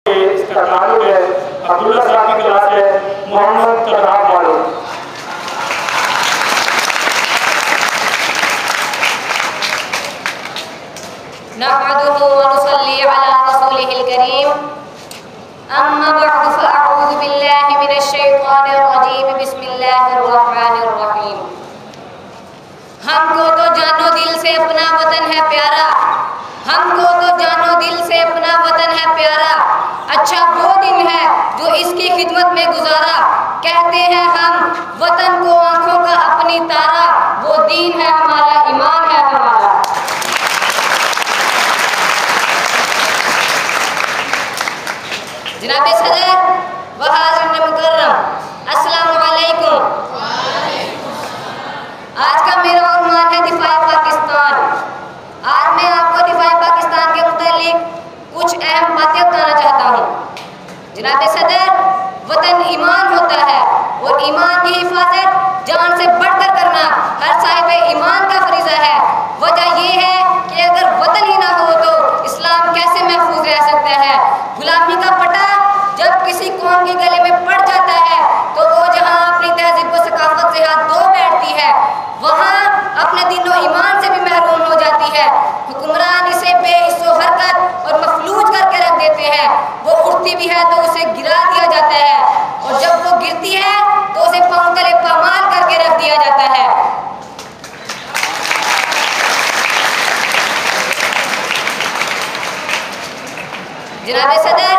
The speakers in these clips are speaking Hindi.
इसका ताल्लुक है अब्दुल्ला साहब की क्लास है मोहम्मद तराब वाले। नहमदुहु व नुसल्ली अला रसूलिहिल करीम। अम्मा बअद फअऊज़ु बिल्लाहि मिनश शैतानिर रजीम। बिस्मिल्लाहिर रहमानिर रहीम। हमको तो जानो दिल से अपना वतन है प्यारा, हमको तो जानो दिल से अपना वतन है प्यारा। अच्छा वो दिन है जो इसकी खिदमत में गुजारा। कहते हैं हम वतन को आंखों का अपनी तारा। वो दीन है हमारा, ईमान है हमारा। जनाब सदर व हाज़िरीन मुकर्रम, अस्सलामु अलैकुम। आज का मेरा उन्वान है दिफाए पाकिस्तान। आज मैं आपको दिफाए पाकिस्तान के मुतालिक कुछ अहम बातें बताना चाहता हूँ। जनाब सदर, वतन ईमान होता है और ईमान की हिफाजत जान से बढ़कर करना हर साहिब ईमान का फरीज़ा है। वजह ये है कि अगर वतन ही ना हो तो इस्लाम कैसे महफूज रह सकता है। गुलामी का पटा जब किसी कौम के गले में पड़ जाता है तो वो जहाँ अपनी तहजीब व सकाफत से हाथ धो बैठती है, वहाँ अपने दीन और ईमान से भी महरूम हो जाती है। हुक्मरान इसे बेहिस्सो हरकत और मफलूज करके रख देते हैं। वो उठती भी है तो उसे गिरा दिया जाता है और जब वो गिरती है तो उसे पांव तले पामाल करके रख दिया जाता है। जनाब सदर,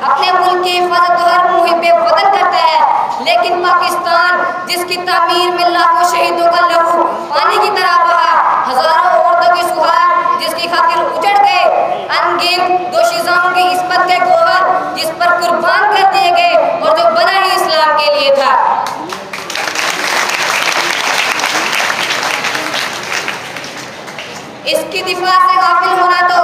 अपने मुल्क की हिफाजत तो हर मुहिब्बे वतन करता है, लेकिन पाकिस्तान जिसकी तामीर में लाखों शहीदों का लहू पानी की तरह बहा, हजारों औरतों के सुहाग जिसकी खातिर उजड़ गए, अनगिनत दोशीज़ाओं की इस्मत के गोहर जिस पर कुर्बान कर दिए गए और जो बना ही इस्लाम के लिए था। इसकी दिफा से गाफिल होना तो